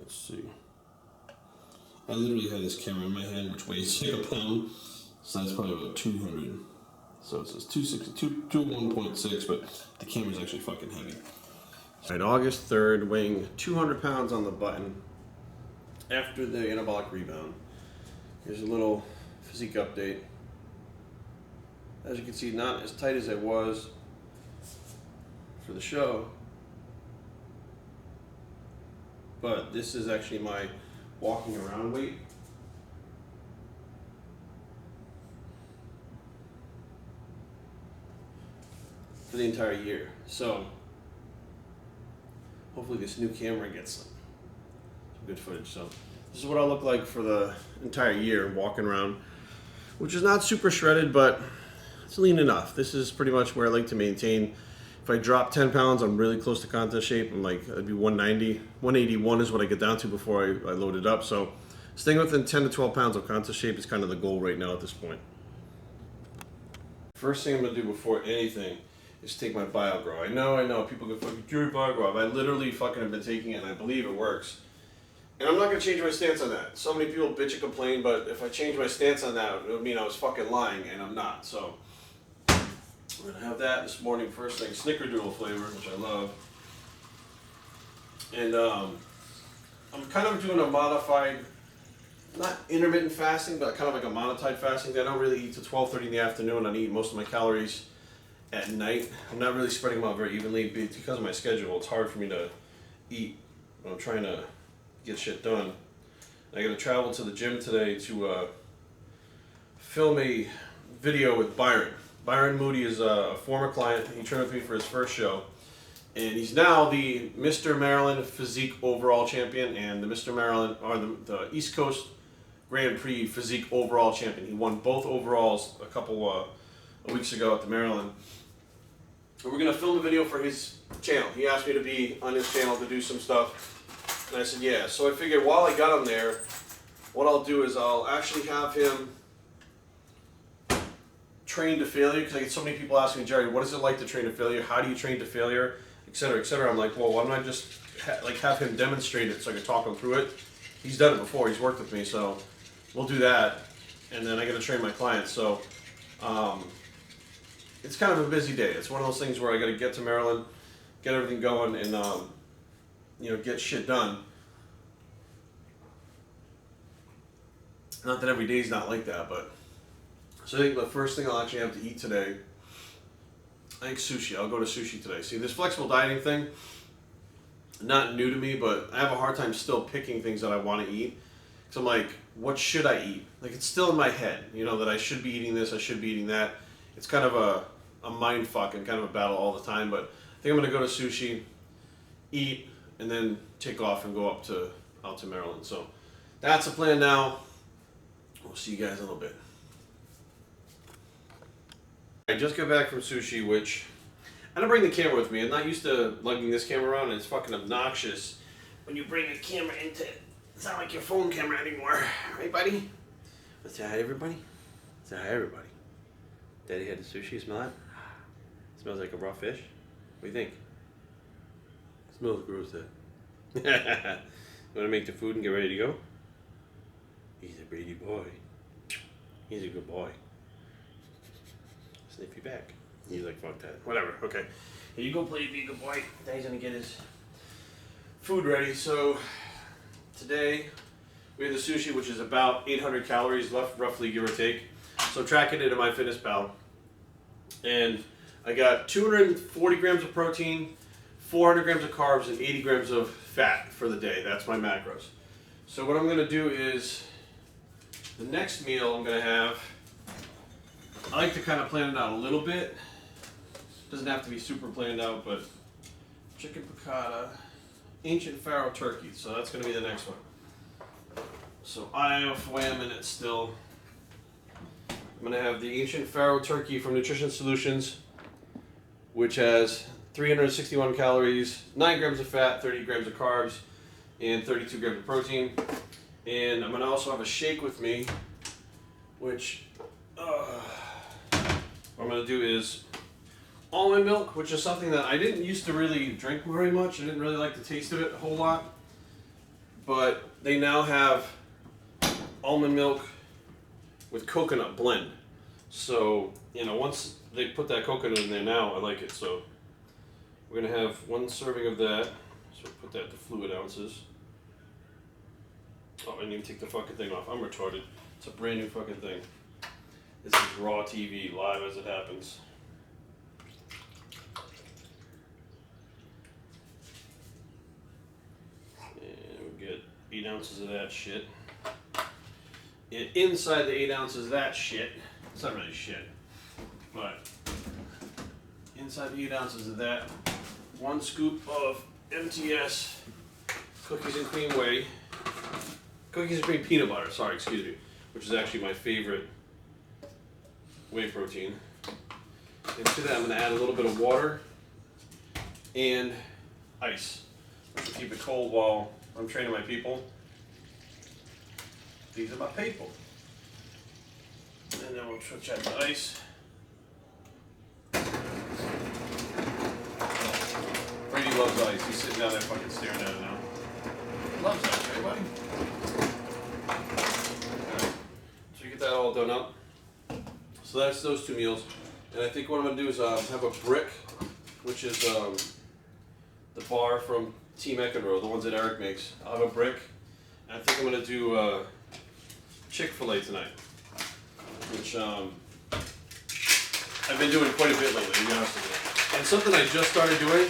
let's see. I literally had this camera in my hand, which weighs like a pound, so that's probably about 200. So it says 1.6, but the camera's actually fucking heavy. All right, August 3rd, weighing 200 pounds on the button after the anabolic rebound. Here's a little physique update. As you can see, not as tight as I was for the show, but this is actually my walking around weight. For the entire year. So hopefully this new camera gets some good footage. So this is what I'll look like for the entire year walking around, which is not super shredded, but it's lean enough. This is pretty much where I like to maintain. If I drop 10 pounds, I'm really close to contest shape. I'm like, I'd be 190. 181 is what I get down to before I load it up. So staying within 10 to 12 pounds of contest shape is kind of the goal right now at this point. First thing I'm gonna do before anything is take my BioGrow. I know, people go fucking Jerry BioGrow. I literally fucking have been taking it and I believe it works. And I'm not gonna change my stance on that. So many people bitch and complain, but if I change my stance on that, it would mean I was fucking lying, and I'm not. So we're gonna have that this morning first thing. Snickerdoodle flavor, which I love. And I'm kind of doing a modified, not intermittent fasting, but kind of like a monotide fasting. I don't really eat till 12:30 in the afternoon. I eat most of my calories at night. I'm not really spreading them out very evenly because of my schedule. It's hard for me to eat when I'm trying to get shit done. I got to travel to the gym today to film a video with Byron. Byron Moody is a former client. He trained with me for his first show, and he's now the Mr. Maryland Physique overall champion and the Mr. Maryland, or the East Coast Grand Prix Physique overall champion. He won both overalls a couple weeks ago at the Maryland. And we're going to film a video for his channel. He asked me to be on his channel to do some stuff, and I said yeah. So I figured while I got him there, what I'll do is I'll actually have him train to failure, because I get so many people asking me, Jerry, what is it like to train to failure? How do you train to failure? Etc., etc. I'm like, well, why don't I just have him demonstrate it so I can talk him through it? He's done it before. He's worked with me, so we'll do that. And then I got to train my clients. So it's kind of a busy day. It's one of those things where I got to get to Maryland, get everything going, and get shit done. Not that every day's not like that, but so I think the first thing I'll actually have to eat today, I think sushi. I'll go to sushi today. See, this flexible dieting thing, not new to me, but I have a hard time still picking things that I want to eat. So I'm like, what should I eat? Like, it's still in my head, that I should be eating this, I should be eating that. It's kind of a mind fuck and kind of a battle all the time, but I think I'm going to go to sushi, eat, and then take off and go out to Maryland. So that's the plan now. We'll see you guys in a little bit. I just got back from sushi, which I don't bring the camera with me. I'm not used to lugging this camera around, and it's fucking obnoxious when you bring a camera into it. It's not like your phone camera anymore. Right, buddy? Let's say hi to everybody. Say hi, everybody. Daddy had the sushi. Smell it? Smells like a raw fish. What do you think? Smells gross, Dad. You want to make the food and get ready to go? He's a pretty boy. He's a good boy. Sniff you back. He's like, fuck that. Whatever. Okay. Here you go play, be a good boy. Daddy's gonna get his food ready. So today we have the sushi, which is about 800 calories left, roughly, give or take. So tracking it in MyFitnessPal. And I got 240 grams of protein, 400 grams of carbs, and 80 grams of fat for the day. That's my macros. So what I'm gonna do is, the next meal I'm gonna have, I like to kind of plan it out a little bit. Doesn't have to be super planned out, but chicken piccata, ancient farro turkey. So that's going to be the next one. So I have a minute still. I'm going to have the ancient farro turkey from Nutrition Solutions, which has 361 calories, 9 grams of fat, 30 grams of carbs, and 32 grams of protein. And I'm going to also have a shake with me, which what I'm going to do is almond milk, which is something that I didn't used to really drink very much. I didn't really like the taste of it a whole lot. but they now have almond milk with coconut blend. So, you know, once they put that coconut in there now, I like it. So we're going to have 1 serving of that. So put that to fluid ounces. Oh, I didn't even take the fucking thing off. I'm retarded. It's a brand new fucking thing. This is raw TV, live as it happens. And we'll get 8 ounces of that shit. And inside the 8 ounces of that shit, it's not really shit, but inside the 8 ounces of that, 1 scoop of MTS cookies and cream whey, cookies and cream peanut butter, sorry, excuse me, which is actually my favorite whey protein. And to that I'm going to add a little bit of water and ice to keep it cold while I'm training my people. These are my people. And then we'll switch out to ice. Brady loves ice. He's sitting down there fucking staring at it now. Loves ice, right, buddy? Alright. So you get that all done up. So that's those 2 meals. And I think what I'm going to do is have a brick, which is the bar from Team Ekenrow, the ones that Eric makes. I'll have a brick. And I think I'm going to do Chick-fil-A tonight, which I've been doing quite a bit lately, to be honest with you. And something I just started doing,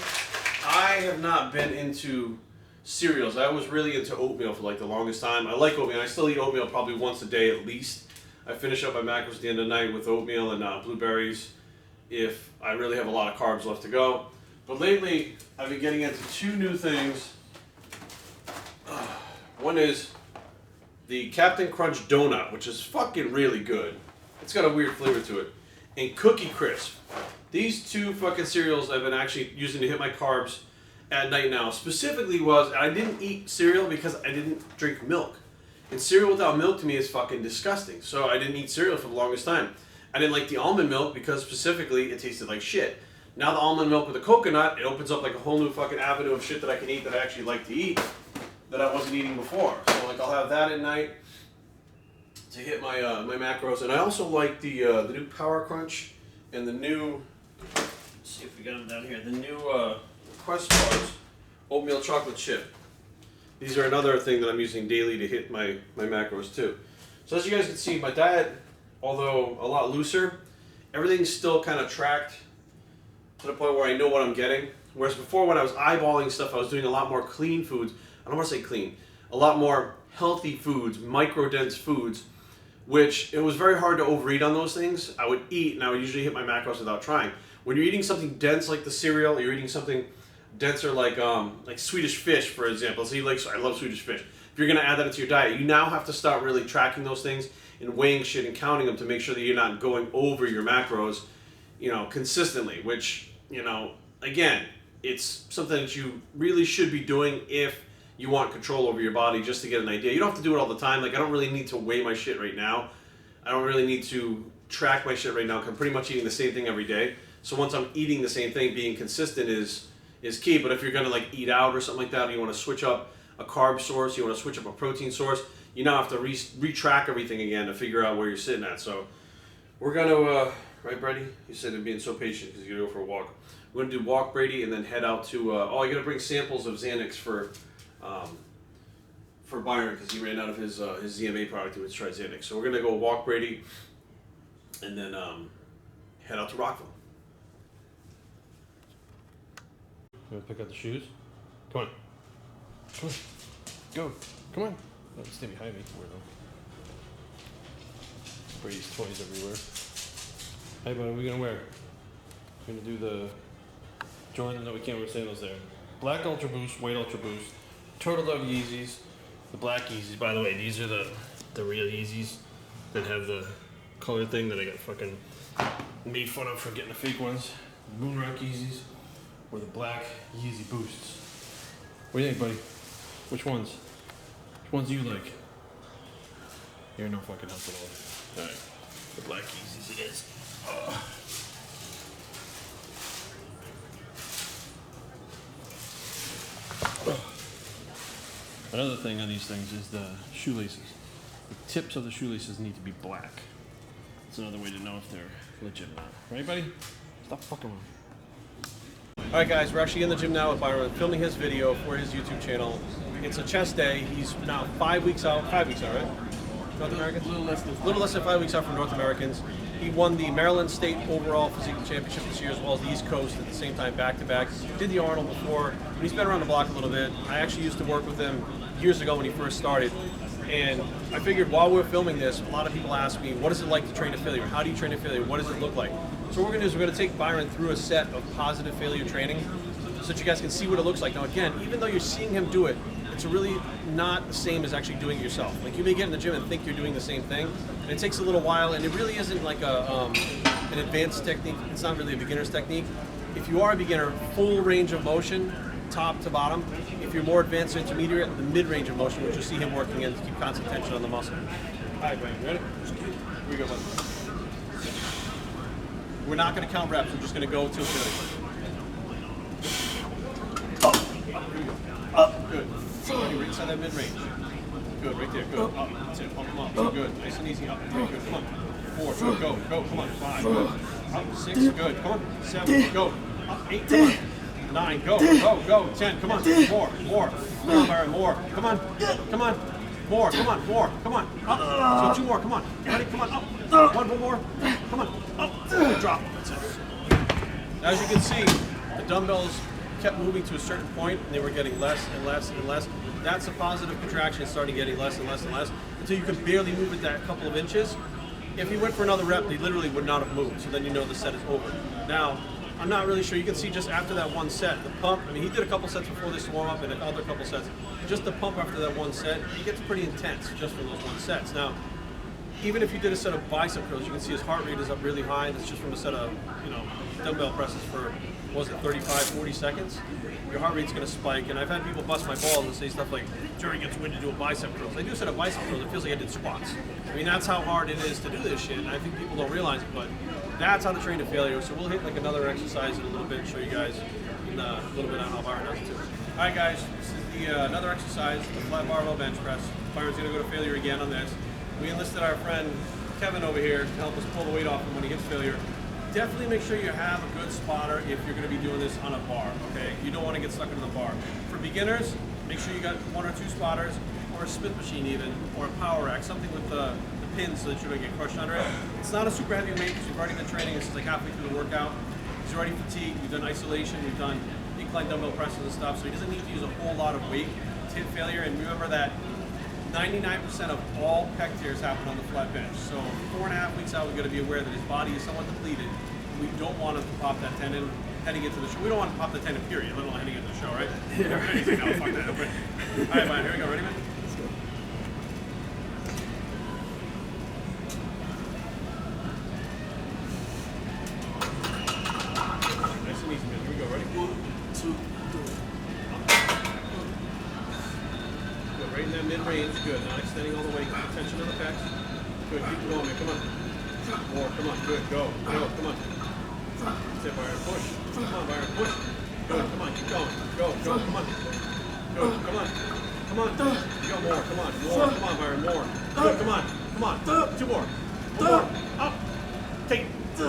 I have not been into cereals. I was really into oatmeal for like the longest time. I like oatmeal. I still eat oatmeal probably once a day at least. I finish up my macros at the end of the night with oatmeal and blueberries if I really have a lot of carbs left to go. But lately, I've been getting into 2 new things. One is the Captain Crunch Donut, which is fucking really good. It's got a weird flavor to it. And Cookie Crisp. These 2 fucking cereals I've been actually using to hit my carbs at night now. Specifically was, I didn't eat cereal because I didn't drink milk. And cereal without milk to me is fucking disgusting. So I didn't eat cereal for the longest time. I didn't like the almond milk because specifically it tasted like shit. Now the almond milk with the coconut, it opens up like a whole new fucking avenue of shit that I can eat that I actually like to eat that I wasn't eating before. So like I'll have that at night to hit my my macros. And I also like the new Power Crunch and the new, let's see if we got them down here, the new Quest bars, oatmeal chocolate chip. These are another thing that I'm using daily to hit my macros too. So as you guys can see, my diet, although a lot looser, everything's still kind of tracked to the point where I know what I'm getting. Whereas before when I was eyeballing stuff, I was doing a lot more clean foods. I don't want to say clean, a lot more healthy foods, micro-dense foods, which it was very hard to overeat on those things. I would eat and I would usually hit my macros without trying. When you're eating something dense like the cereal, or you're eating something denser like Swedish fish, for example. So I love Swedish fish. If you're gonna add that into your diet, you now have to start really tracking those things and weighing shit and counting them to make sure that you're not going over your macros, you know, consistently. Which, you know, again, it's something that you really should be doing if you want control over your body, just to get an idea. You don't have to do it all the time. Like I don't really need to weigh my shit right now. I don't really need to track my shit right now because I'm pretty much eating the same thing every day. So once I'm eating the same thing, being consistent is key. But if you're gonna like eat out or something like that, or you want to switch up a carb source, you want to switch up a protein source, you now have to retrack everything again to figure out where you're sitting at. So we're gonna, right, Brady? You said you're being so patient because you're gonna go for a walk. We're gonna do walk, Brady, and then head out to. Oh, you gotta bring samples of Xanax for Byron because he ran out of his ZMA product. He would try Xanax. So we're gonna go walk, Brady, and then head out to Rockville. You want to pick out the shoes? Come on. Come on. Go. Come on. Don't stay behind me. Weirdo. Brady's toys everywhere. Hey, buddy, what are we going to wear? We're going to do the Jordan. No, we can't wear sandals there. Black Ultra Boost, white Ultra Boost, Turtle Dove Yeezys, the black Yeezys. By the way, these are the real Yeezys that have the color thing that I got fucking made fun of for getting the fake ones. Moonrock Yeezys. Or the black Yeezy Boosts. What do you think, buddy? Which ones? Which ones do you like? You're no fucking help at all. Alright. The black Yeezys it is. Another thing on these things is the shoelaces. The tips of the shoelaces need to be black. That's another way to know if they're legit or not. Right, buddy? Stop fucking around. Alright guys, we're actually in the gym now with Byron, filming his video for his YouTube channel. It's a chest day. He's now 5 weeks out. 5 weeks out, right? North Americans? A little less than 5 weeks out from North Americans. He won the Maryland State overall Physique Championship this year, as well as the East Coast at the same time, back-to-back. Did the Arnold before. He's been around the block a little bit. I actually used to work with him years ago when he first started. And I figured while we're filming this, a lot of people ask me, what is it like to train a failure? How do you train a failure? What does it look like? So what we're going to do is we're going to take Byron through a set of positive failure training so that you guys can see what it looks like. Now again, even though you're seeing him do it, it's really not the same as actually doing it yourself. Like you may get in the gym and think you're doing the same thing, and it takes a little while, and it really isn't like an advanced technique. It's not really a beginner's technique. If you are a beginner, full range of motion, top to bottom. If you're more advanced or intermediate, the mid-range of motion, which you'll see him working in to keep constant tension on the muscle. All right, Brian, ready? Here we go, buddy. We're not going to count reps. We're just going to go till failure. Up. Here we go. Up. Good. Ready, right inside that mid-range. Good, right there. Good. Up. That's it. Pump them up. So good. Nice and easy. Up. Very good. Come on. 4. Good. Go. Go. Come on. 5. Good. Up. 6. Good. Come on. 7. Go. Up. 8. Come on. 9. Go. Go. Go. 10. Come on. More. More. Come on, Byron. More. Come on. Come on. More. Come on. More. Come on. Up. So 2 more. Come on. Ready? Come on. Up. 1 more. Come on. Up. Drop. That's it. As you can see, the dumbbells kept moving to a certain point, and they were getting less and less and less. That's a positive contraction. It's starting getting less and less and less until you can barely move it that couple of inches. If he went for another rep, he literally would not have moved. So then you know the set is over. Now, I'm not really sure. You can see just after that one set, the pump. I mean, he did a couple sets before this to warm up and another couple sets. Just the pump after that one set, he gets pretty intense just for those one sets. Now, even if you did a set of bicep curls, you can see his heart rate is up really high. That's just from a set of, dumbbell presses for, 35, 40 seconds. Your heart rate's going to spike. And I've had people bust my balls and say stuff like, Jerry gets win to do a bicep curls. I do a set of bicep curls, it feels like I did squats. I mean, that's how hard it is to do this shit. And I think people don't realize it, but that's how to train a failure. So we'll hit like another exercise in a little bit and show you guys in a little bit on how Byron does it too. All right, guys, this is the another exercise, the flat barbell bench press. Byron's going to go to failure again on this. We enlisted our friend Kevin over here to help us pull the weight off him when he hits failure. Definitely make sure you have a good spotter if you're going to be doing this on a bar, okay? You don't want to get stuck into the bar. For beginners, make sure you got 1 or 2 spotters, or a split machine even, or a power rack, something with the pins so that you don't get crushed under it. It's not a super heavy weight because we've already been training. This is like halfway through the workout. He's already fatigued. We've done isolation. We've done incline dumbbell presses and stuff, so he doesn't need to use a whole lot of weight to hit failure. And remember that 99% of all pec tears happen on the flat bench. So 4.5 weeks out, we've got to be aware that his body is somewhat depleted. We don't want him to pop that tendon heading into the show. We don't want to pop the tendon, period, let alone heading into the show, right? Yeah. No, fuck that. Okay. All right, Brian, here we go. Ready, man? Let's go. Nice and easy, man. Here we go. Ready? 1, 2, 3. Good. Right in that mid-range. Good. Now extending all the way. Tension on the pecs. Good. Keep going, man. Come on. More. Come on. Good. Go. Go. Come on. That's it, Byron. Push. Come on, Byron. Push. Good. Come on. Keep going. Go. Go. Come on. Good. Come on. Come on. You got more. Come on. More. Come on, Byron. More. Good. Come on. Come on. 2 more. 1 more. Up. Take. So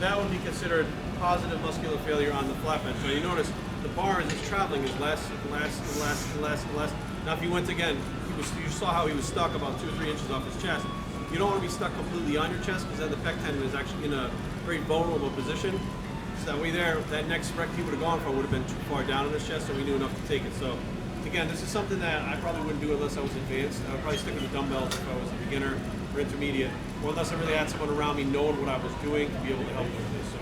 that would be considered positive muscular failure on the flat bench. So you notice the bar as it's traveling is less and less and less and less and less. Now if he went again, you saw how he was stuck about 2 or 3 inches off his chest. You don't want to be stuck completely on your chest because then the pec tendon is actually in a very vulnerable position. So that way there, that next rec he would have gone for would have been too far down in his chest, so we knew enough to take it. So again, this is something that I probably wouldn't do unless I was advanced. I would probably stick with the dumbbells if I was a beginner or intermediate, or unless I really had someone around me knowing what I was doing to be able to help me with this. So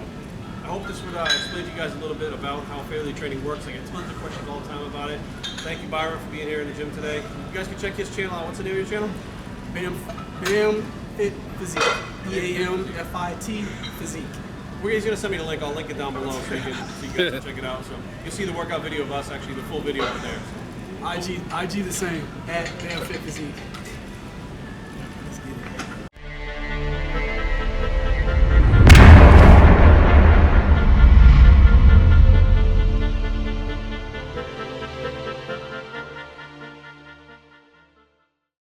I hope this would explain to you guys a little bit about how failure training works. I get tons of questions all the time about it. Thank you, Byron, for being here in the gym today. You guys can check his channel out. What's the name of your channel? Bam Fit Physique. BAMFIT Physique. He's going to send me the link. I'll link it down below so you guys can check it out. So you'll see the workout video of us, actually, the full video over there. So. IG the same, at Bam Fit Physique.